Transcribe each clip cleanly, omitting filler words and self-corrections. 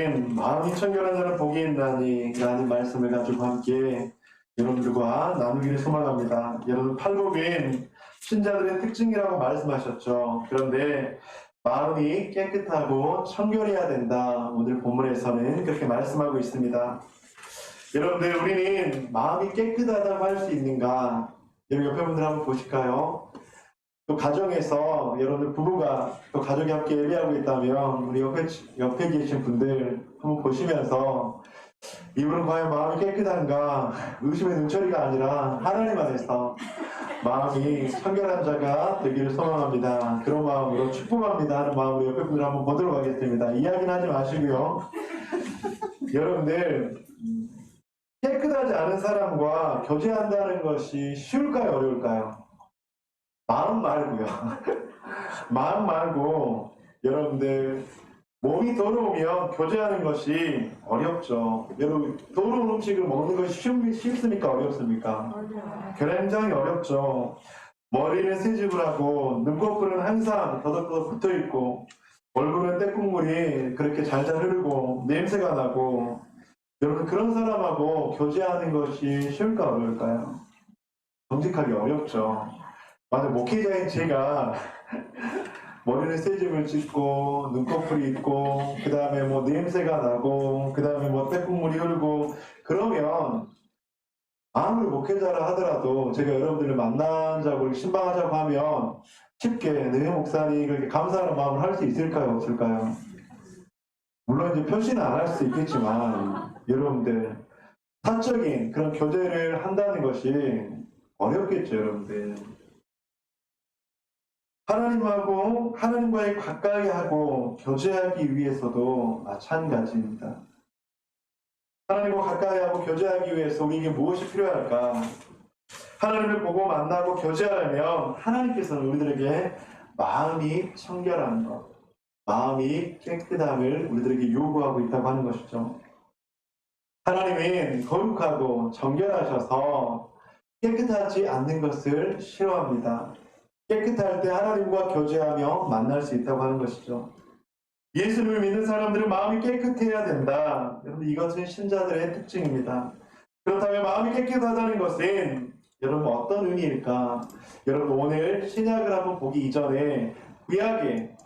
마음이 청결한 자는 복이 있나니 라는 말씀을 가지고 함께 여러분들과 나누기를 소망합니다. 여러분, 팔복은 신자들의 특징이라고 말씀하셨죠. 그런데 마음이 깨끗하고 청결해야 된다. 오늘 본문에서는 그렇게 말씀하고 있습니다. 여러분들, 우리는 마음이 깨끗하다고 할 수 있는가? 여러분, 옆에 분들 한번 보실까요? 또 가정에서 여러분들 부부가 또 가족이 함께 예배하고 있다면 우리 옆에 계신 분들 한번 보시면서 이분은 과연 마음이 깨끗한가? 의심의 눈초리가 아니라 하나님 안에서 마음이 청결한 자가 되기를 소망합니다. 그런 마음으로 축복합니다 하는 마음으로 옆에 분들 한번 보도록 하겠습니다. 이야기는 하지 마시고요. 여러분들, 깨끗하지 않은 사람과 교제한다는 것이 쉬울까요? 어려울까요? 마음 말고요. 마음 말고 여러분들, 몸이 더러우면 교제하는 것이 어렵죠. 여러분, 더러운 음식을 먹는 것이 쉽습니까? 어렵습니까? 굉장히 어렵죠. 머리는 새집을 하고 눈꺼풀은 항상 더덕더덕 붙어있고 얼굴은 때국물이 그렇게 잘잘 흐르고 냄새가 나고, 여러분, 그런 사람하고 교제하는 것이 쉬울까 어려울까요? 정직하게 어렵죠. 만약 목회자인 제가 머리는 새집을 짓고 눈꺼풀이 있고 그 다음에 뭐 냄새가 나고 그 다음에 뭐 때국물이 흐르고 그러면 아무리 목회자라 하더라도 제가 여러분들을 만나자고 신방하자고 하면 쉽게 네 목사님 그렇게 감사하는 마음을 할 수 있을까요? 없을까요? 물론 이제 표시는 안 할 수 있겠지만 여러분들, 사적인 그런 교제를 한다는 것이 어렵겠죠. 여러분들, 하나님과의 가까이 하고 교제하기 위해서도 마찬가지입니다. 하나님과 가까이 하고 교제하기 위해서 우리에게 무엇이 필요할까? 하나님을 보고 만나고 교제하려면 하나님께서는 우리들에게 마음이 청결한 것, 마음이 깨끗함을 우리들에게 요구하고 있다고 하는 것이죠. 하나님은 거룩하고 정결하셔서 깨끗하지 않는 것을 싫어합니다. 깨끗할 때 하나님과 교제하며 만날 수 있다고 하는 것이죠. 예수님을 믿는 사람들은 마음이 깨끗해야 된다. 여러분, 이것은 신자들의 특징입니다. 그렇다면 마음이 깨끗하다는 것은 여러분 어떤 의미일까? 여러분, 오늘 신약을 한번 보기 이전에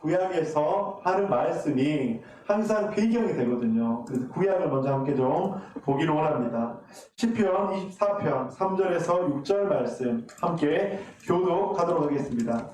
구약에서 하는 말씀이 항상 배경이 되거든요. 그래서 구약을 먼저 함께 좀 보기를 원합니다. 시편 24편 3절에서 6절 말씀 함께 교독하도록 하겠습니다.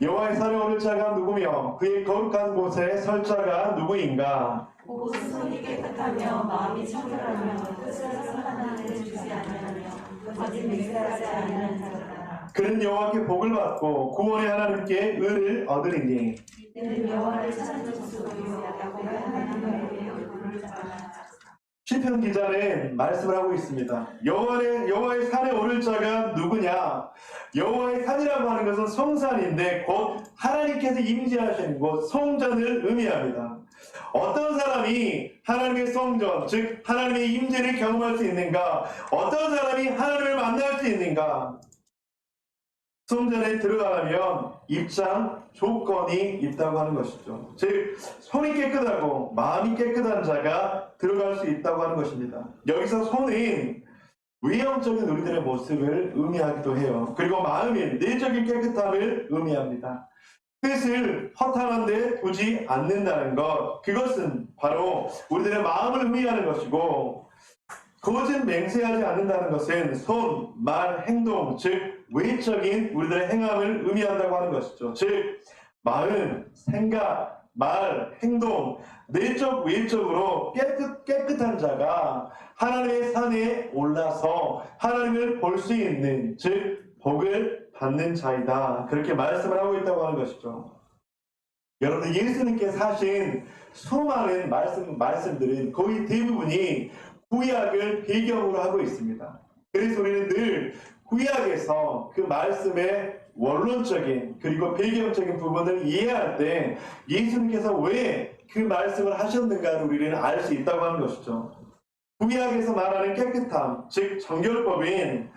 여호와의 산에 오를 자가 누구며 그의 거룩한 곳에 설 자가 누구인가? 곧 손이 깨끗하며 마음이 청결하며 뜻을 하나님을 주지 아니하며 거짓 맹세하지 아니하는 자라. 그는 여호와께 복을 받고 구원의 하나님께 의를 얻으리니. 이는 여호와를 찾는 자수로 야곱의 하나님의 얼굴을 잡아. 시편 기자는 말씀을 하고 있습니다. 여호와의 산에 오를 자가 누구냐? 여호와의 산이라고 하는 것은 성산인데 곧 하나님께서 임재하시는 곳, 성전을 의미합니다. 어떤 사람이 하나님의 성전, 즉 하나님의 임재를 경험할 수 있는가? 어떤 사람이 하나님을 만날 수 있는가? 성전에 들어가려면 입장 조건이 있다고 하는 것이죠. 즉 손이 깨끗하고 마음이 깨끗한 자가 들어갈 수 있다고 하는 것입니다. 여기서 손은 외형적인 우리들의 모습을 의미하기도 해요. 그리고 마음은 내적인 깨끗함을 의미합니다. 뜻을 허탄한 데 두지 않는다는 것, 그것은 바로 우리들의 마음을 의미하는 것이고, 거짓 맹세하지 않는다는 것은 손, 말, 행동, 즉 외적인 우리들의 행함을 의미한다고 하는 것이죠. 즉 마음, 생각, 말, 행동, 내적, 외적으로 깨끗한 자가 하나님의 산에 올라서 하나님을 볼 수 있는, 즉 복을 받는 자이다. 그렇게 말씀을 하고 있다고 하는 것이죠. 여러분, 예수님께서 하신 수많은 말씀들은 거의 대부분이 구약을 배경으로 하고 있습니다. 그래서 우리는 늘 구약에서 그 말씀의 원론적인 그리고 배경적인 부분을 이해할 때 예수님께서 왜 그 말씀을 하셨는가를 우리는 알 수 있다고 하는 것이죠. 구약에서 말하는 깨끗함, 즉 정결법인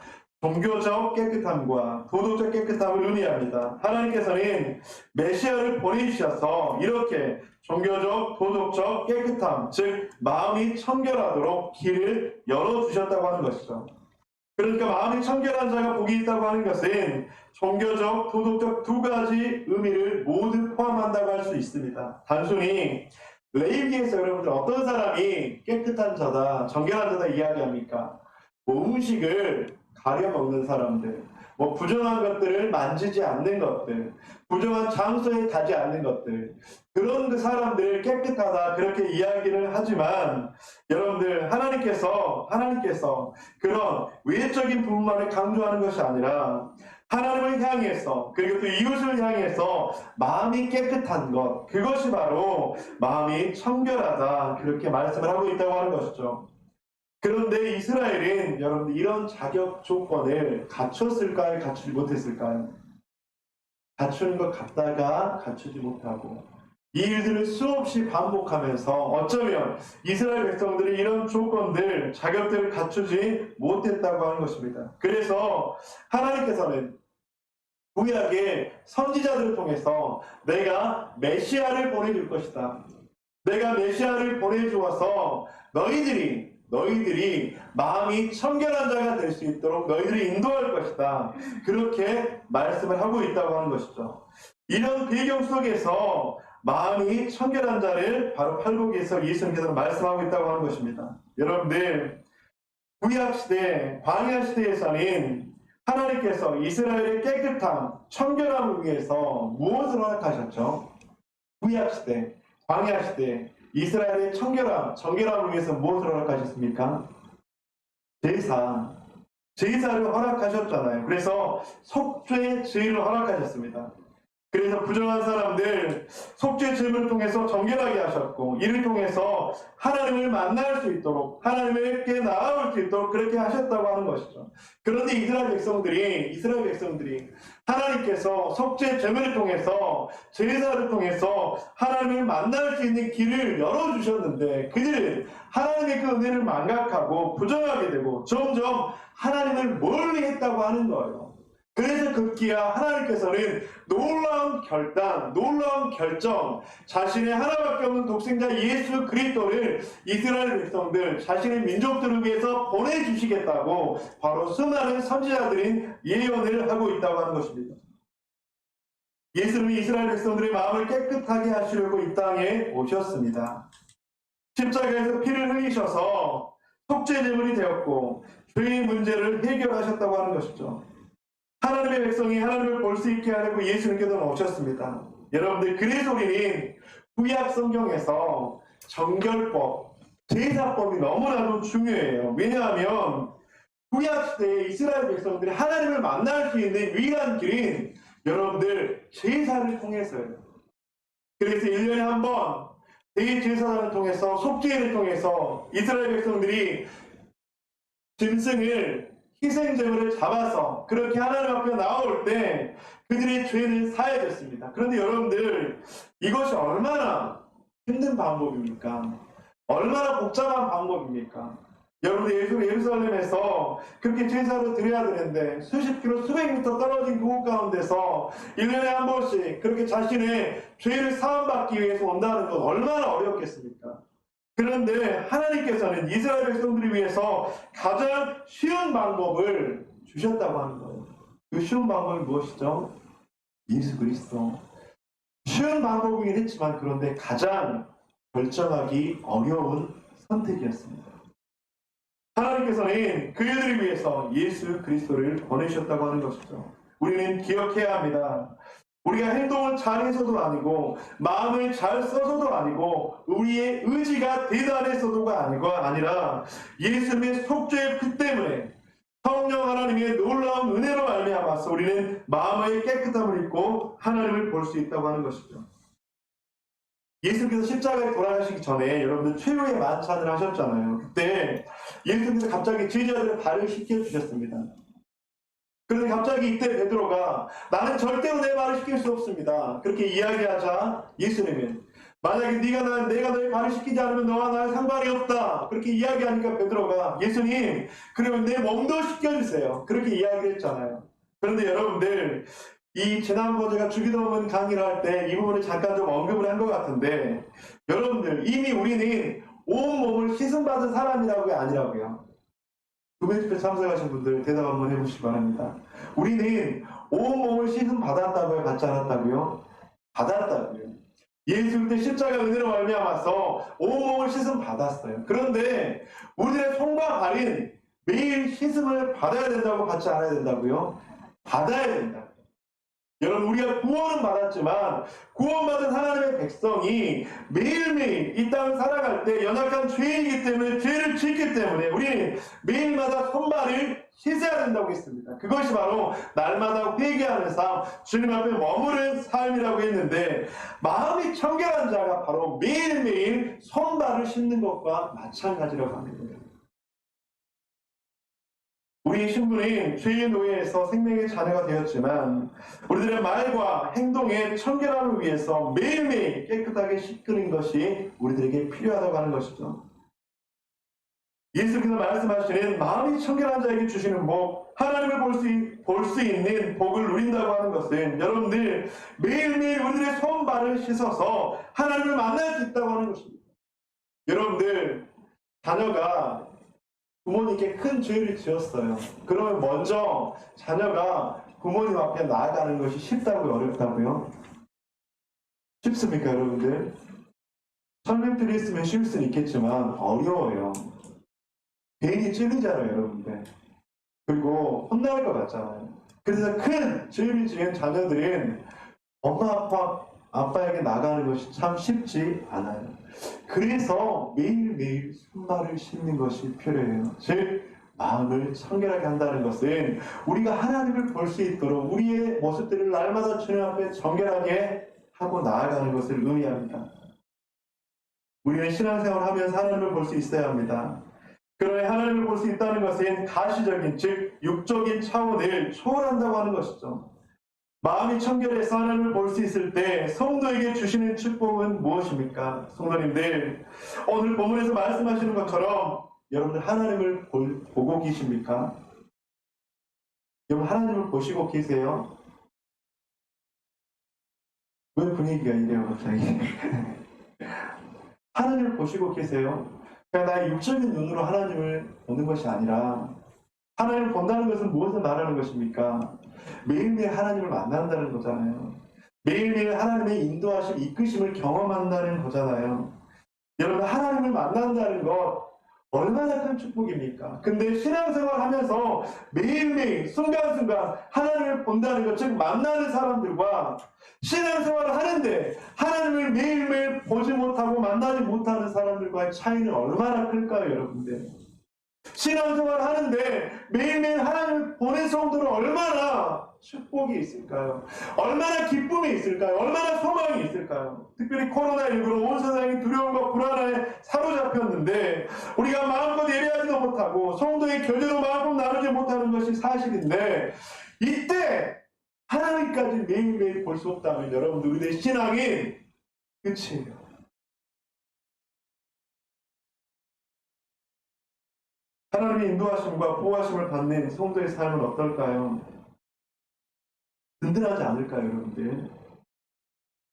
종교적 깨끗함과 도덕적 깨끗함을 의미합니다. 하나님께서는 메시아를 보내주셔서 이렇게 종교적, 도덕적 깨끗함, 즉 마음이 청결하도록 길을 열어주셨다고 하는 것이죠. 그러니까 마음이 청결한 자가 복이 있다고 하는 것은 종교적, 도덕적 두 가지 의미를 모두 포함한다고 할 수 있습니다. 단순히 레위기에서 여러분들 어떤 사람이 깨끗한 자다, 정결한 자다 이야기합니까? 뭐 음식을 가려 먹는 사람들, 뭐 부정한 것들을 만지지 않는 것들, 부정한 장소에 가지 않는 것들, 그런 그 사람들을 깨끗하다 그렇게 이야기를 하지만 여러분들 하나님께서 그런 외적인 부분만을 강조하는 것이 아니라 하나님을 향해서 그리고 또 이웃을 향해서 마음이 깨끗한 것, 그것이 바로 마음이 청결하다 그렇게 말씀을 하고 있다고 하는 것이죠. 그런데 이스라엘은 여러분들 이런 자격 조건을 갖췄을까요? 갖추지 못했을까요? 갖추는 것 같다가 갖추지 못하고 이 일들을 수없이 반복하면서 어쩌면 이스라엘 백성들이 이런 조건들, 자격들을 갖추지 못했다고 하는 것입니다. 그래서 하나님께서는 구약의 선지자들을 통해서 내가 메시아를 보내줄 것이다. 내가 메시아를 보내주어서 너희들이 마음이 청결한 자가 될 수 있도록 너희들이 인도할 것이다. 그렇게 말씀을 하고 있다고 하는 것이죠. 이런 배경 속에서 마음이 청결한 자를 바로 팔복에서 예수님께서 말씀하고 있다고 하는 것입니다. 여러분들 구약시대, 광야시대에서는 하나님께서 이스라엘의 깨끗함, 청결함을 위해서 무엇을 허락하셨죠? 구약시대, 광야시대, 이스라엘의 청결함, 정결함을 위해서 무엇을 허락하셨습니까? 제사를 허락하셨잖아요. 그래서 속죄 제의를 허락하셨습니다. 그래서 부정한 사람들 속죄 제물을 통해서 정결하게 하셨고 이를 통해서 하나님을 만날 수 있도록 하나님께 나아올 수 있도록 그렇게 하셨다고 하는 것이죠. 그런데 이스라엘 백성들이 하나님께서 속죄 제물을 통해서 제사를 통해서 하나님을 만날 수 있는 길을 열어주셨는데 그들은 하나님의 그 은혜를 망각하고 부정하게 되고 점점 하나님을 멀리 했다고 하는 거예요. 그래서 급기야 하나님께서는 놀라운 결정, 자신의 하나밖에 없는 독생자 예수 그리스도를 이스라엘 백성들, 자신의 민족들을 위해서 보내주시겠다고 바로 수많은 선지자들이 예언을 하고 있다고 하는 것입니다. 예수님이 이스라엘 백성들의 마음을 깨끗하게 하시려고 이 땅에 오셨습니다. 십자가에서 피를 흘리셔서 속죄 제물이 되었고 죄의 문제를 해결하셨다고 하는 것이죠. 하나님의 백성이 하나님을 볼 수 있게 하려고 예수님께서 오셨습니다. 여러분들 그래서 우리는 구약 성경에서 정결법, 제사법이 너무나도 중요해요. 왜냐하면 구약 시대에 이스라엘 백성들이 하나님을 만날 수 있는 유일한 길은 여러분들 제사를 통해서요. 그래서 1년에 한 번 대제사장을 통해서 속죄를 통해서 이스라엘 백성들이 짐승을 희생제물을 잡아서 그렇게 하나님 앞에 나올 때 그들의 죄를 사야 됐습니다. 그런데 여러분들 이것이 얼마나 힘든 방법입니까? 얼마나 복잡한 방법입니까? 여러분들 예루살렘에서 그렇게 제사를 드려야 되는데 수십 킬로 수백 미터 떨어진 그곳 가운데서 1년에 한 번씩 그렇게 자신의 죄를 사함받기 위해서 온다는 건 얼마나 어렵겠습니까? 그런데 하나님께서는 이스라엘 백성들을 위해서 가장 쉬운 방법을 주셨다고 하는 거예요. 그 쉬운 방법이 무엇이죠? 예수 그리스도. 쉬운 방법이긴 했지만 그런데 가장 결정하기 어려운 선택이었습니다. 하나님께서는 그들을 위해서 예수 그리스도를 보내셨다고 하는 것이죠. 우리는 기억해야 합니다. 우리가 행동을 잘해서도 아니고 마음을 잘 써서도 아니고 우리의 의지가 대단해서도가 아니라 예수님의 속죄의 피 때문에 성령 하나님의 놀라운 은혜로 말미암아서 우리는 마음의 깨끗함을 입고 하나님을 볼 수 있다고 하는 것이죠. 예수님께서 십자가에 돌아가시기 전에 여러분들 최후의 만찬을 하셨잖아요. 그때 예수님께서 갑자기 제자들의 발을 씻겨주셨습니다. 그런데 갑자기 이때 베드로가 나는 절대로 내 말을 시킬 수 없습니다. 그렇게 이야기하자 예수님은 만약에 내가 너의 발을 씻기지 않으면 너와 나의 상관이 없다. 그렇게 이야기하니까 베드로가 예수님, 그러면 내 몸도 씻겨주세요. 그렇게 이야기를 했잖아요. 그런데 여러분들, 이 지난번에 제가 주기도문 강의를 할 때 이 부분을 잠깐 좀 언급을 한 것 같은데, 여러분들 이미 우리는 온 몸을 씻음받은 사람이라고요, 아니라고요? 구매 집회 참석하신 분들 대답 한번 해보시기 바랍니다. 우리는 온 몸을 씻음 받았다고요, 받지 않았다고요? 받았다고요. 예수 그때 십자가 은혜로 말미암아서 온몸을 씻음 받았어요. 그런데 우리의 손과 발은 매일 씻음을 받아야 된다고, 받지 않아야 된다고요? 받아야 된다. 여러분, 우리가 구원은 받았지만 구원받은 하나님의 백성이 매일매일 이 땅을 살아갈 때 연약한 죄인이기 때문에, 죄를 짓기 때문에 우리는 매일마다 손발을 씻어야 된다고 했습니다. 그것이 바로 날마다 회개하는 삶, 주님 앞에 머무른 삶이라고 했는데, 마음이 청결한 자가 바로 매일매일 손발을 씻는 것과 마찬가지라고 합니다. 우리 신부는 죄의 노예에서 생명의 자녀가 되었지만 우리들의 말과 행동의 청결함을 위해서 매일매일 깨끗하게 씻기는 것이 우리들에게 필요하다고 하는 것이죠. 예수께서 말씀하시는 마음이 청결한 자에게 주시는 복, 하나님을 볼 수 있는 복을 누린다고 하는 것은 여러분들 매일매일 우리들의 손발을 씻어서 하나님을 만날 수 있다고 하는 것입니다. 여러분들, 자녀가 부모님께 큰 죄를 지었어요. 그러면 먼저 자녀가 부모님 앞에 나아가는 것이 쉽다고요, 어렵다고요? 쉽습니까, 여러분들? 설명드렸으면 쉬울 수는 있겠지만 어려워요. 괜히 찔리잖아요, 여러분들. 그리고 혼날 것 같잖아요. 그래서 큰 죄를 지은 자녀들은 엄마 아빠에게 나가는 것이 참 쉽지 않아요. 그래서 매일매일 손발을 씻는 것이 필요해요. 즉 마음을 청결하게 한다는 것은 우리가 하나님을 볼 수 있도록 우리의 모습들을 날마다 주님 앞에 정결하게 하고 나아가는 것을 의미합니다. 우리는 신앙생활을 하면서 하나님을 볼 수 있어야 합니다. 그러나 하나님을 볼 수 있다는 것은 가시적인, 즉 육적인 차원을 초월한다고 하는 것이죠. 마음이 청결해서 하나님을 볼 수 있을 때 성도에게 주시는 축복은 무엇입니까? 성도님들, 오늘 본문에서 말씀하시는 것처럼 여러분들 하나님을 보고 계십니까? 여러분 하나님을 보시고 계세요? 왜 분위기가 이래요, 갑자기? 하나님을 보시고 계세요? 그냥 나의 육적인 눈으로 하나님을 보는 것이 아니라, 하나님을 본다는 것은 무엇을 말하는 것입니까? 매일매일 하나님을 만난다는 거잖아요. 매일매일 하나님의 인도하심, 이끄심을 경험한다는 거잖아요. 여러분, 하나님을 만난다는 것 얼마나 큰 축복입니까? 근데 신앙생활 하면서 매일매일 순간순간 하나님을 본다는 것, 즉 만나는 사람들과 신앙생활을 하는데 하나님을 매일매일 보지 못하고 만나지 못하는 사람들과의 차이는 얼마나 클까요, 여러분들? 신앙생활 하는데 매일매일 하나님을 보는 성도는 얼마나 축복이 있을까요? 얼마나 기쁨이 있을까요? 얼마나 소망이 있을까요? 특별히 코로나19로 온 세상이 두려움과 불안에 사로잡혔는데 우리가 마음껏 예배하지도 못하고 성도의 교제도 마음껏 나누지 못하는 것이 사실인데, 이때 하나님까지 매일매일 볼 수 없다면 여러분들 우리의 신앙이 끝이에요. 하나님의 인도하심과 보호하심을 받는 성도의 삶은 어떨까요? 든든하지 않을까요, 여러분들?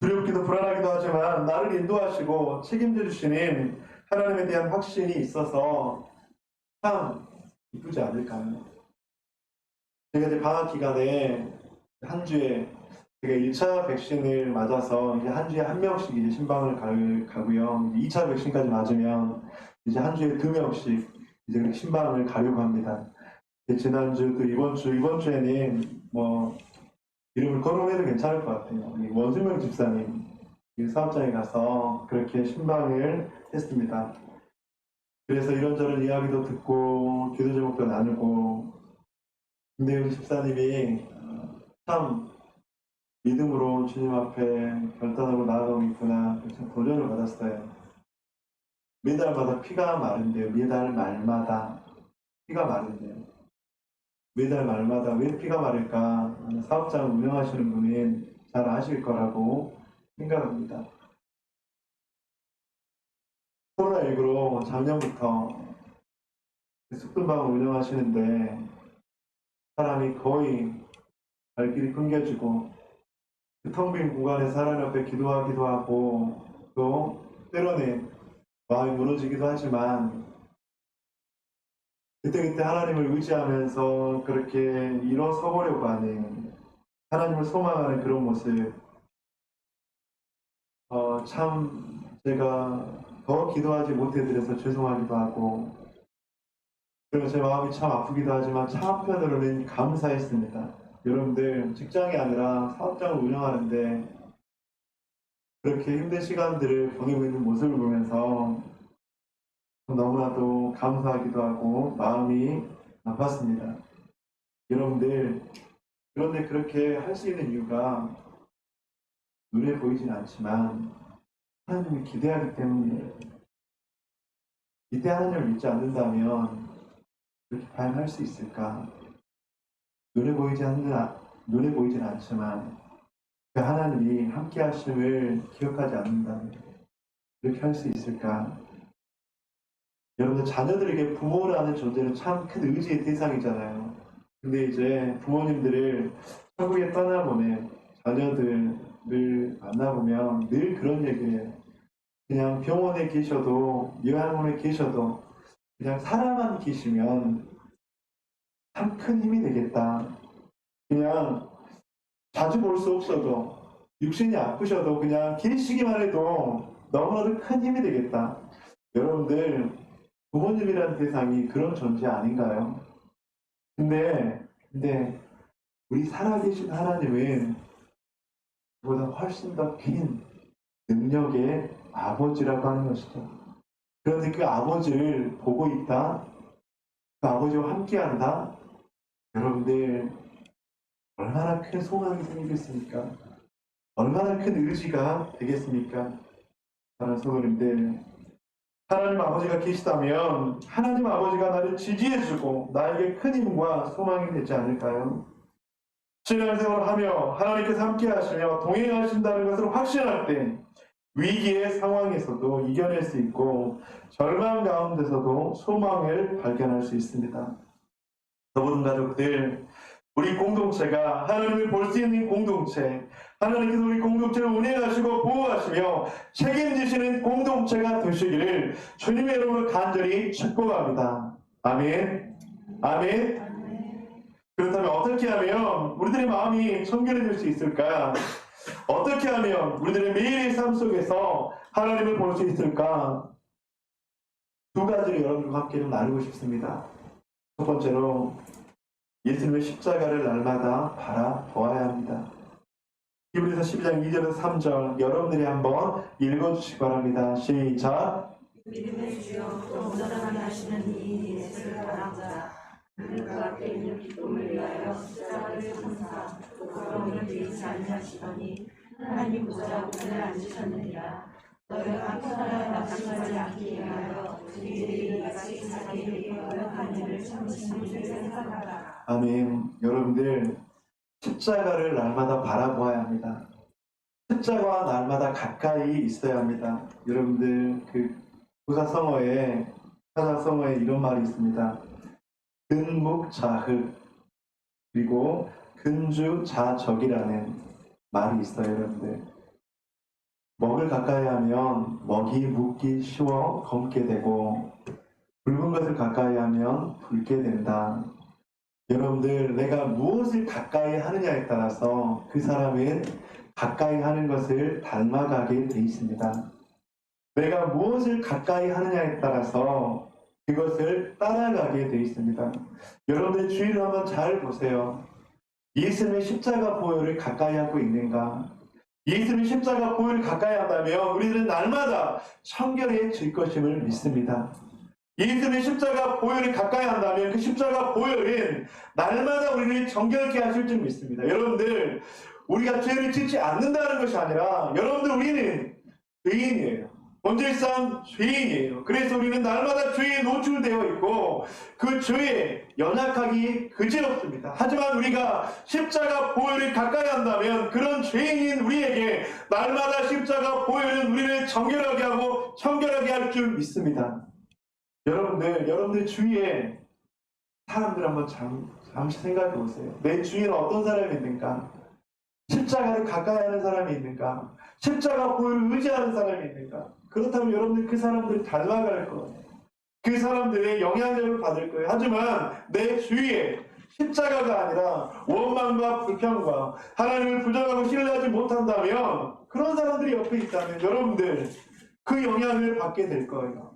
두렵기도 불안하기도 하지만 나를 인도하시고 책임져 주시는 하나님에 대한 확신이 있어서 참 기쁘지 않을까요? 제가 이제 방학 기간에 한 주에 제가 1차 백신을 맞아서 이제 한 주에 한 명씩 이제 신방을 가고요. 2차 백신까지 맞으면 이제 한 주에 2명씩 이제 신방을 가려고 합니다. 지난주 또 이번 주에는 뭐 이름을 거론해도 괜찮을 것 같아요. 원수명 집사님 사업장에 가서 그렇게 신방을 했습니다. 그래서 이런저런 이야기도 듣고 기도 제목도 나누고, 근데 우리 집사님이 참 믿음으로 주님 앞에 결단하고 나아가고 있구나, 참 도전을 받았어요. 매달마다 피가 마른대요. 매달 말마다 피가 마른대요. 매달 말마다 왜 피가 마를까? 사업장을 운영하시는 분은 잘 아실 거라고 생각합니다. 코로나19로 작년부터 숙든방을 운영하시는데 사람이 거의 발길이 끊겨지고 그 텅 빈 공간에 하나님 앞에 기도하기도 하고 또 때로는 마음이 무너지기도 하지만 그때그때 하나님을 의지하면서 그렇게 일어서 보려고 하는 하나님을 소망하는 그런 모습 참 제가 더 기도하지 못해드려서 죄송하기도 하고 그리고 제 마음이 참 아프기도 하지만 참 한편으로는 감사했습니다. 여러분들 직장이 아니라 사업장을 운영하는데 그렇게 힘든 시간들을 보내고 있는 모습을 보면서 너무나도 감사하기도 하고 마음이 아팠습니다. 여러분들 그런데 그렇게 할 수 있는 이유가 눈에 보이진 않지만 하나님을 기대하기 때문이에요. 이때 하나님을 믿지 않는다면 그렇게 과연 할 수 있을까? 눈에 보이진 않지만 그 하나님이 함께 하심을 기억하지 않는다면 그렇게 할 수 있을까? 여러분들 자녀들에게 부모라는 존재는 참 큰 의지의 대상이잖아요. 근데 이제 부모님들을 천국에 떠나보낸 자녀들을 만나보면 늘 그런 얘기예요. 그냥 병원에 계셔도 요양원에 계셔도 그냥 살아만 계시면 참 큰 힘이 되겠다. 그냥 자주 볼 수 없어도 육신이 아프셔도 그냥 계시기만 해도 너무나도 큰 힘이 되겠다. 여러분들 부모님이라는 대상이 그런 존재 아닌가요? 근데 우리 살아계신 하나님은 그보다 훨씬 더 큰 능력의 아버지라고 하는 것이죠. 그런데 그 아버지를 보고 있다, 그 아버지와 함께한다. 여러분들 얼마나 큰 소망이 생기겠습니까? 얼마나 큰 의지가 되겠습니까? 사랑하는 성도님들, 하나님 아버지가 계시다면 하나님 아버지가 나를 지지해주고 나에게 큰 힘과 소망이 되지 않을까요? 신앙생활을 하며 하나님께서 함께 하시며 동행하신다는 것을 확신할 때 위기의 상황에서도 이겨낼 수 있고 절망 가운데서도 소망을 발견할 수 있습니다. 모든 가족들, 우리 공동체가 하나님을 볼 수 있는 공동체, 하나님께서 우리 공동체를 운행하시고 보호하시며 책임지시는 공동체가 되시기를 주님의 이름으로 간절히 축복합니다. 아멘. 아멘. 그렇다면 어떻게 하면 우리들의 마음이 청결해질 수 있을까? 어떻게 하면 우리들의 매일의 삶 속에서 하나님을 볼 수 있을까? 두 가지를 여러분과 함께 좀 나누고 싶습니다. 첫 번째로 예수님의 십자가를 날마다 바라보아야 합니다. 히브리서 12장 2절에서 3절 여러분들이 한번 읽어주시기 바랍니다. 시작. 믿음의 주여 또 온전하게 하시는 이 예수를 바라보자. 그 앞에 있는 기쁨을 위하여 십자가를 참사 부끄러움을 들이지 아니하시더니 하나님 보좌 우편에 앉으셨느니라. 너희가 편하여 낙심하지 않게 위하여 우리들이 이같이 자기에게 거역한 일을 참으시는 줄 생각하라. 아멘. 여러분들 십자가를 날마다 바라보아야 합니다. 십자가와 날마다 가까이 있어야 합니다. 여러분들 그 사자성어에 이런 말이 있습니다. 근묵자흑 그리고 근주자적이라는 말이 있어요. 여러분들 먹을 가까이 하면 먹이 묵기 쉬워 검게 되고 붉은 것을 가까이 하면 붉게 된다. 여러분들 내가 무엇을 가까이 하느냐에 따라서 그 사람은 가까이 하는 것을 닮아가게 돼 있습니다. 내가 무엇을 가까이 하느냐에 따라서 그것을 따라가게 돼 있습니다. 여러분들 주의를 한번 잘 보세요. 예수님의 십자가 보혈을 가까이 하고 있는가? 예수님의 십자가 보혈을 가까이 한다면 우리들은 날마다 청결해질 것임을 믿습니다. 예수님의 십자가 보혈을 가까이 한다면 그 십자가 보혈은 날마다 우리를 정결케 하실 줄 믿습니다. 여러분들 우리가 죄를 짓지 않는다는 것이 아니라 여러분들 우리는 죄인이에요. 본질상 죄인이에요. 그래서 우리는 날마다 죄에 노출되어 있고 그 죄에 연약하기 그지없습니다. 하지만 우리가 십자가 보혈을 가까이 한다면 그런 죄인인 우리에게 날마다 십자가 보혈은 우리를 정결하게 하고 청결하게 할 줄 믿습니다. 여러분들 주위에 사람들 한번 잠시 생각해 보세요. 내 주위에는 어떤 사람이 있는가? 십자가를 가까이 하는 사람이 있는가? 십자가 보혈을 의지하는 사람이 있는가? 그렇다면 여러분들 그 사람들이 닮아갈 거예요. 그 사람들의 영향력을 받을 거예요. 하지만 내 주위에 십자가가 아니라 원망과 불평과 하나님을 부정하고 신뢰하지 못한다면 그런 사람들이 옆에 있다면 여러분들 그 영향을 받게 될 거예요.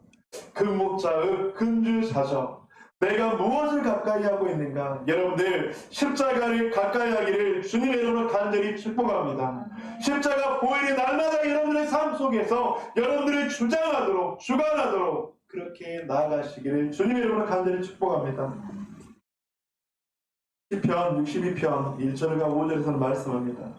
금목자의 근주자적 내가 무엇을 가까이 하고 있는가? 여러분들 십자가를 가까이 하기를 주님의 이름으로 간절히 축복합니다. 십자가 보혈이 날마다 여러분들의 삶 속에서 여러분들을 주장하도록 주관하도록 그렇게 나아가시기를 주님의 이름으로 간절히 축복합니다. 시편 62편 1절과 5절에서는 말씀합니다.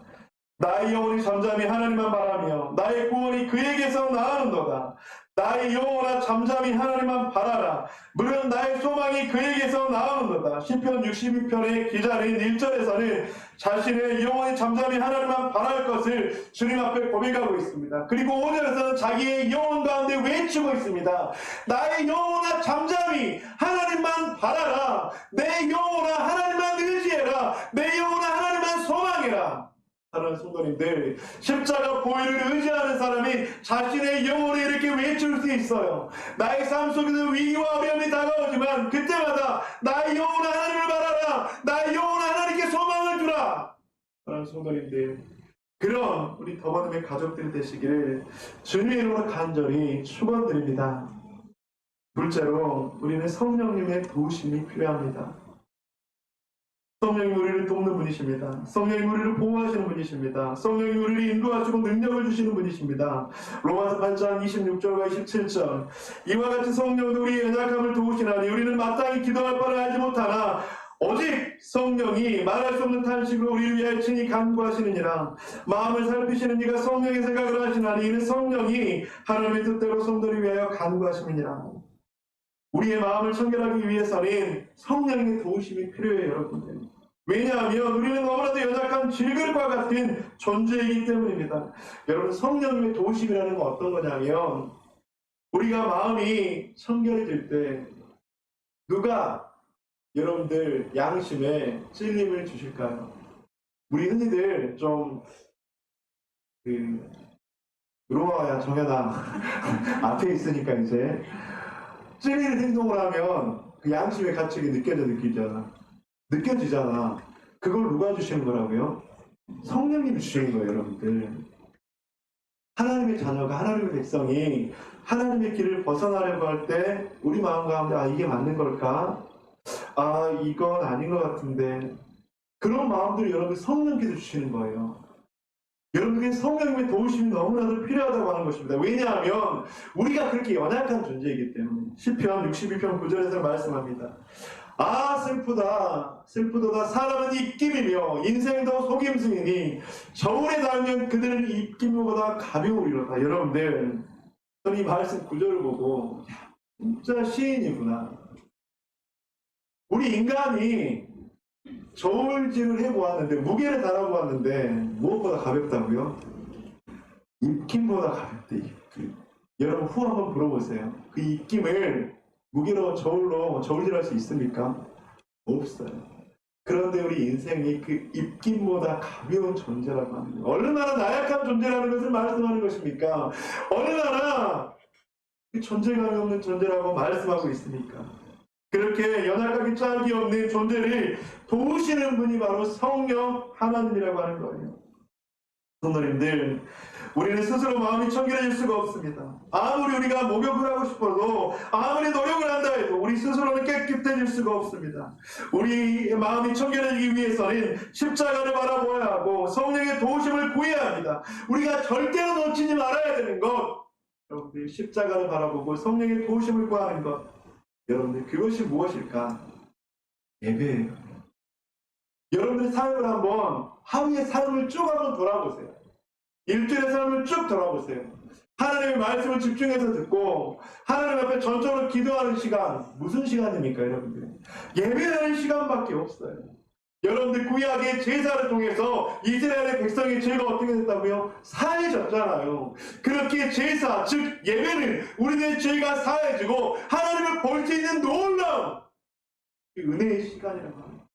나의 영혼이 잠잠히 하나님만 바라며 나의 구원이 그에게서 나오는도다. 나의 영혼아 잠잠히 하나님만 바라라. 물론 나의 소망이 그에게서 나오는도다. 시편 62편의 기자는 1절에서는 자신의 영혼이 잠잠히 하나님만 바랄 것을 주님 앞에 고백하고 있습니다. 그리고 5절에서는 자기의 영혼 가운데 외치고 있습니다. 나의 영혼아 잠잠히 하나님만 바라라. 내 영혼아 하나님만 의지해라. 내 영혼아 하나님만 소망해라. 사랑하는 성도님들, 십자가 보혈을 의지하는 사람이 자신의 영혼을 이렇게 외칠 수 있어요. 나의 삶 속에서 위기와 어려움이 다가오지만 그때마다 나의 영혼아 하나님을 바라라. 나의 영혼아 하나님께 소망을 주라. 사랑하는 성도님들, 그런 우리 더버님의 가족들이 되시기를 주님의 이름으로 간절히 축원드립니다. 둘째로 우리는 성령님의 도우심이 필요합니다. 성령이 우리를 돕는 분이십니다. 성령이 우리를 보호하시는 분이십니다. 성령이 우리를 인도하시고 능력을 주시는 분이십니다. 로마서 8장 26절과 27절 이와 같이 성령도 우리의 연약함을 도우시나니 우리는 마땅히 기도할 바를 알지 못하나 오직 성령이 말할 수 없는 탄식으로 우리를 위하여 친히 간구하시느니라. 마음을 살피시는 이가 성령의 생각을 하시나니 이는 성령이 하나님의 뜻대로 성도를 위하여 간구하심이니라. 우리의 마음을 청결하기 위해서는 성령의 도우심이 필요해요, 여러분들. 왜냐하면 우리는 너무나도 연약한 질글과 같은 존재이기 때문입니다. 여러분, 성령님의 도우심이라는 건 어떤 거냐면 우리가 마음이 청결해질 때 누가 여러분들 양심에 찔림을 주실까요? 우리 흔히들 좀 들어와야 정연아 앞에 있으니까 이제 찔리는 행동을 하면 그 양심의 가책이 느껴지잖아. 그걸 누가 주시는 거라고요? 성령님이 주시는 거예요, 여러분들. 하나님의 자녀가, 하나님의 백성이 하나님의 길을 벗어나려고 할 때 우리 마음 가운데 이게 맞는 걸까? 이건 아닌 것 같은데. 그런 마음들을 여러분 성령께서 주시는 거예요. 여러분에게 성령님의 도우심이 너무나도 필요하다고 하는 것입니다. 왜냐하면 우리가 그렇게 연약한 존재이기 때문에. 시편 62편 9절에서 말씀합니다. 슬프도다 사람은 입김이며 인생도 속임승이니 저울에 달면 그들은 입김보다 가벼우리로다. 여러분들, 저는 이 말씀 9절을 보고 진짜 시인이구나. 우리 인간이 저울질을 해보았는데, 무게를 달아보았는데 무엇보다 가볍다고요? 입김보다 가볍대. 여러분 후 한번 물어보세요. 그 입김을 무게로 저울질할 수 있습니까? 없어요. 그런데 우리 인생이 그 입김보다 가벼운 존재라고 합니다. 얼마나 나약한 존재라는 것을 말씀하는 것입니까? 얼마나 그 존재감이 없는 존재라고 말씀하고 있습니까? 그렇게 연약하기 짝이 없는 존재를 도우시는 분이 바로 성령 하나님이라고 하는 거예요. 성도님들, 우리는 스스로 마음이 청결해질 수가 없습니다. 아무리 우리가 목욕을 하고 싶어도, 아무리 노력을 한다 해도 우리 스스로는 깨끗해질 수가 없습니다. 우리 마음이 청결해지기 위해서는 십자가를 바라보아야 하고 성령의 도우심을 구해야 합니다. 우리가 절대로 놓치지 말아야 되는 것, 여러분들 십자가를 바라보고 성령의 도우심을 구하는 것, 여러분들 그것이 무엇일까? 예배예요. 여러분들의 삶을 한번, 하루의 삶을 쭉 한번 돌아보세요. 일주일의 삶을 쭉 돌아보세요. 하나님의 말씀을 집중해서 듣고 하나님 앞에 전적으로 기도하는 시간, 무슨 시간입니까 여러분들? 예배하는 시간밖에 없어요. 여러분들 구약의 제사를 통해서 이스라엘의 백성의 죄가 어떻게 됐다고요? 사해졌잖아요. 그렇게 제사, 즉 예배는 우리들의 죄가 사해지고 하나님을 볼 수 있는 놀라운 그 은혜의 시간이라고 합니다.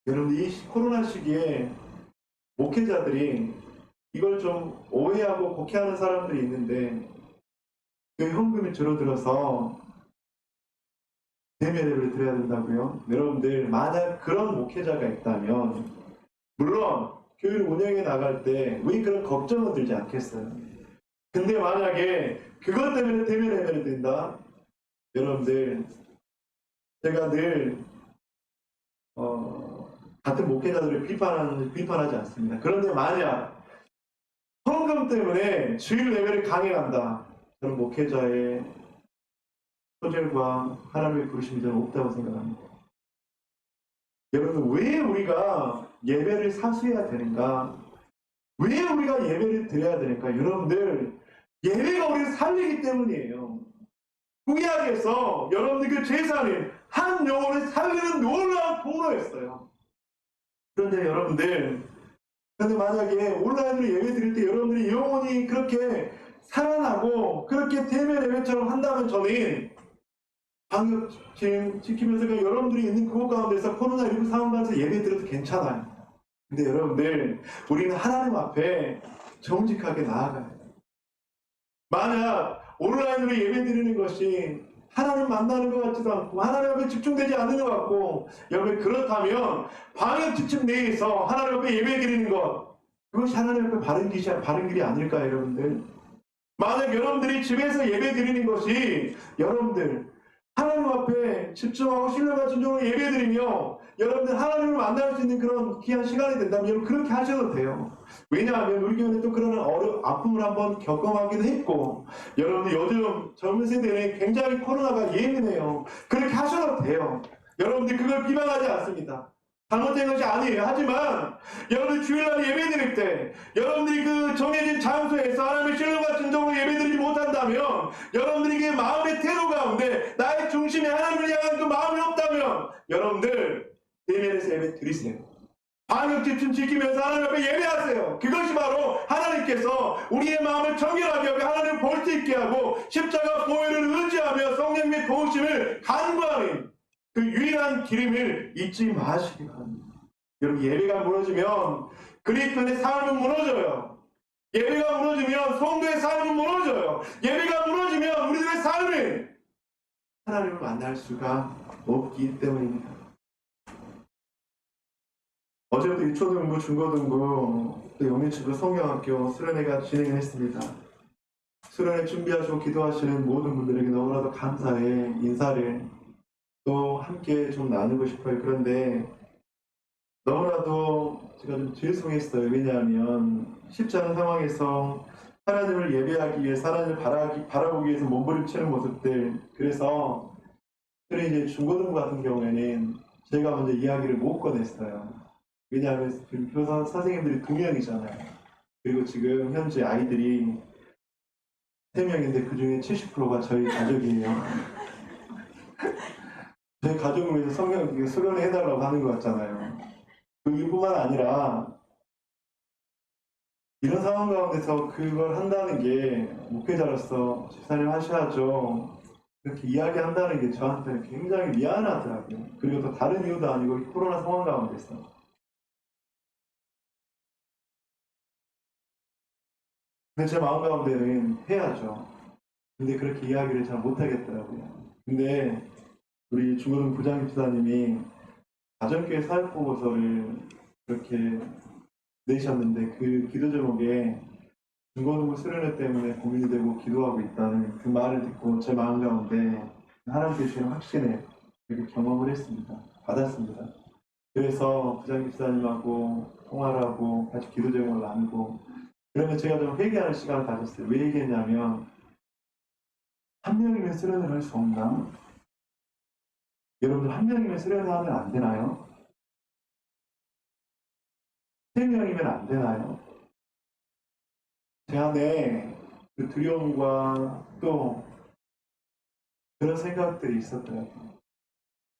여러분들 이 코로나 시기에 목회자들이 이걸 좀 오해하고 곡해하는 사람들이 있는데 그 현금이 줄어들어서 예배 예배를 드려야 된다고요? 여러분들 만약 그런 목회자가 있다면 물론 교회를 운영해 나갈 때 우리 그런 걱정은 들지 않겠어요. 근데 만약에 그것 때문에 대면 예배를 드린다? 여러분들 제가 늘 같은 목회자들을 비판하지 않습니다. 그런데 만약 헌금 때문에 주일 예배를 강행한다. 그런 목회자의 소절과 하나님의 부르심이 저는 없다고 생각합니다. 여러분 왜 우리가 예배를 사수해야 되는가? 왜 우리가 예배를 드려야 되는가? 여러분들 예배가 우리를 살리기 때문이에요. 구약에서 여러분들 그 제사는 한 영혼을 살리는 놀라운 통로였어요. 그런데 여러분들 근데 만약에 온라인으로 예배 드릴 때 여러분들이 영혼이 그렇게 살아나고 그렇게 대면 예배처럼 한다면 저는 방역 지키면서 여러분들이 있는 그곳 가운데서 코로나19 상황 가운데서 예배 드려도 괜찮아요. 근데 여러분들 우리는 하나님 앞에 정직하게 나아가야 돼요. 만약 온라인으로 예배 드리는 것이 하나님 만나는 것 같지도 않고 하나님 앞에 집중되지 않는 것 같고 여러분 그렇다면 방역 지침 내에서 하나님 앞에 예배 드리는 것 그것이 하나님 앞에 바른 길이 아닐까요 여러분들? 만약 여러분들이 집에서 예배 드리는 것이 여러분들 하나님 앞에 집중하고 신뢰가 진정으로 예배 드리며 여러분들 하나님을 만날 수 있는 그런 귀한 시간이 된다면 여러분 그렇게 하셔도 돼요. 왜냐하면 우리 교회는 또 그런 아픔을 한번 겪어가기도 했고 여러분들 요즘 젊은 세대는 굉장히 코로나가 예민해요. 그렇게 하셔도 돼요. 여러분들 그걸 비방하지 않습니다. 잘못된 것이 아니에요. 하지만 여러분들 주일날 예배 드릴 때 여러분들이 그 정해진 장소에서 하나님의 신뢰가 진정으로 예배 드리지 못한다면 여러분들이 그 마음의 태도 가운데 나의 중심에 하나님을 향한 그 마음이 없다면 여러분들 대면에서 예배 드리세요. 방역 지침 지키면서 하나님 앞에 예배하세요. 그것이 바로 하나님께서 우리의 마음을 정결하게 하고 하나님을 볼 수 있게 하고 십자가 보혈을 의지하며 성령의 도우심을 간구하는 그 유일한 길임을 잊지 마시기 바랍니다. 여러분 예배가 무너지면 그리스도의 삶은 무너져요. 예배가 무너지면 성도의 삶은 무너져요. 예배가 무너지면 우리들의 삶은 하나님을 만날 수가 없기 때문입니다. 어제부터 유초등부, 중고등부, 또 영민초등 성경학교 수련회가 진행을 했습니다. 수련회 준비하시고 기도하시는 모든 분들에게 너무나도 감사의 인사를 또 함께 좀 나누고 싶어요. 그런데 너무나도 제가 좀 죄송했어요. 왜냐하면 쉽지 않은 상황에서 하나님을 예배하기 위해 하나님을 바라보기 위해서 몸부림치는 모습들 그래서 이제 중고등부 같은 경우에는 제가 먼저 이야기를 못 꺼냈어요. 왜냐하면 지금 교사 선생님들이 2명이잖아요. 그리고 지금 현재 아이들이 3명인데 그 중에 70%가 저희 가족이에요. 저희 가족을 위해서 성경 수련을 해달라고 하는 것 같잖아요. 그뿐만 아니라 이런 상황 가운데서 그걸 한다는 게 목회자로서 집사님 하셔야죠. 그렇게 이야기한다는 게 저한테는 굉장히 미안하더라고요. 그리고 또 다른 이유도 아니고 이 코로나 상황 가운데서. 근데 제 마음 가운데는 해야죠. 근데 그렇게 이야기를 잘 못하겠더라고요. 근데 우리 중고등 부장 집사님이 가정교회 사역보고서를 그렇게 내셨는데 그 기도 제목에 중고등부 수련회 때문에 고민이 되고 기도하고 있다는 그 말을 듣고 제 마음 가운데 하나님께 주시는 확신을 이렇게 경험을 했습니다. 받았습니다. 그래서 부장 집사님하고 통화를 하고 같이 기도 제목을 나누고 그러면 제가 좀 회개하는 시간을 가졌어요. 왜 회개했냐면 한 명이면 수련회를 할 수 없나? 여러분들 한 명이면 수련회 하면 안 되나요? 3명이면 안 되나요? 제 안에 그 두려움과 또 그런 생각들이 있었더라고요.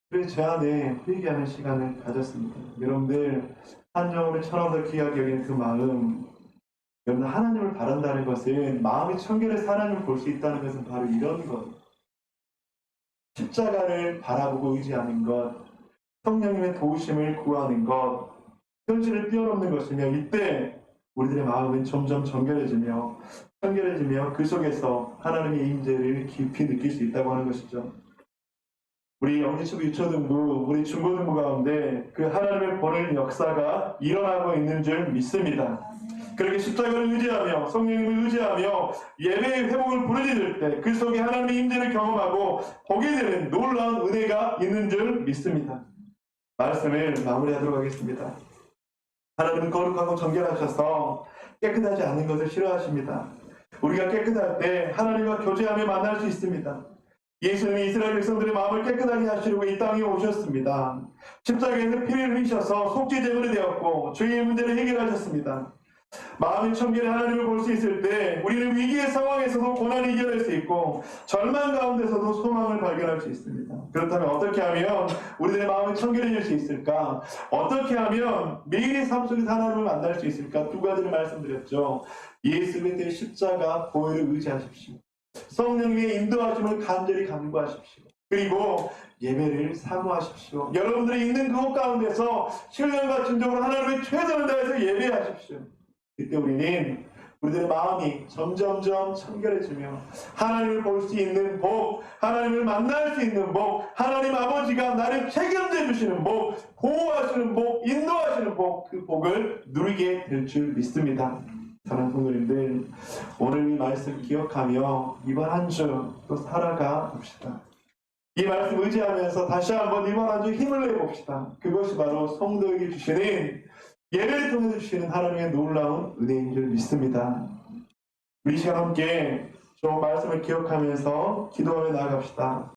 그래서 제 안에 회개하는 시간을 가졌습니다. 여러분들 한 영혼을 천하보다 귀하게 여기는 그 마음, 여러분 하나님을 바란다는 것은 마음이 청결해서 하나님을 볼 수 있다는 것은 바로 이런 것. 십자가를 바라보고 의지하는 것, 성령님의 도우심을 구하는 것, 현실을 뛰어넘는 것이며 이때 우리들의 마음은 점점 정결해지며 그 속에서 하나님의 임재를 깊이 느낄 수 있다고 하는 것이죠. 우리 영지초부 유초등부, 우리 중고등부 가운데 그 하나님의 보는 역사가 일어나고 있는 줄 믿습니다. 그렇게 십자가를 의지하며 성령님을 의지하며 예배의 회복을 부르짖을 때 그 속에 하나님의 임재를 경험하고 보게 되는 놀라운 은혜가 있는 줄 믿습니다. 말씀을 마무리하도록 하겠습니다. 하나님은 거룩하고 정결하셔서 깨끗하지 않은 것을 싫어하십니다. 우리가 깨끗할 때 하나님과 교제하며 만날 수 있습니다. 예수님이 이스라엘 백성들의 마음을 깨끗하게 하시려고 이 땅에 오셨습니다. 십자가에서 피를 흘리셔서 속죄 제물이 되었고 죄의 문제를 해결하셨습니다. 마음의 청결에 하나님을 볼 수 있을 때 우리는 위기의 상황에서도 고난을 이겨낼 수 있고 절망 가운데서도 소망을 발견할 수 있습니다. 그렇다면 어떻게 하면 우리들의 마음이 청결해질 수 있을까? 어떻게 하면 매일의 삶 속에서 하나님을 만날 수 있을까? 두 가지를 말씀드렸죠. 예수 그리스도의 십자가 보혈을 의지하십시오. 성령님의 인도하심을 간절히 간구하십시오. 그리고 예배를 사모하십시오. 여러분들이 있는 그곳 가운데서 신령과 진정으로 하나님의 최선을 다해서 예배하십시오. 그때 우리는 우리들의 마음이 점점점 청결해지며 하나님을 볼 수 있는 복, 하나님을 만날 수 있는 복, 하나님 아버지가 나를 책임져 주시는 복, 보호하시는 복, 인도하시는 복, 그 복을 누리게 될 줄 믿습니다. 사랑하는 성도님들, 오늘 이 말씀 기억하며 이번 한 주 또 살아가 봅시다. 이 말씀 의지하면서 다시 한번 이번 한 주 힘을 내봅시다. 그것이 바로 성도에게 주시는 예배를 통해서 주시는 하나님의 놀라운 은혜인 줄 믿습니다. 우리 시간 함께 좋은 말씀을 기억하면서 기도하며 나아갑시다.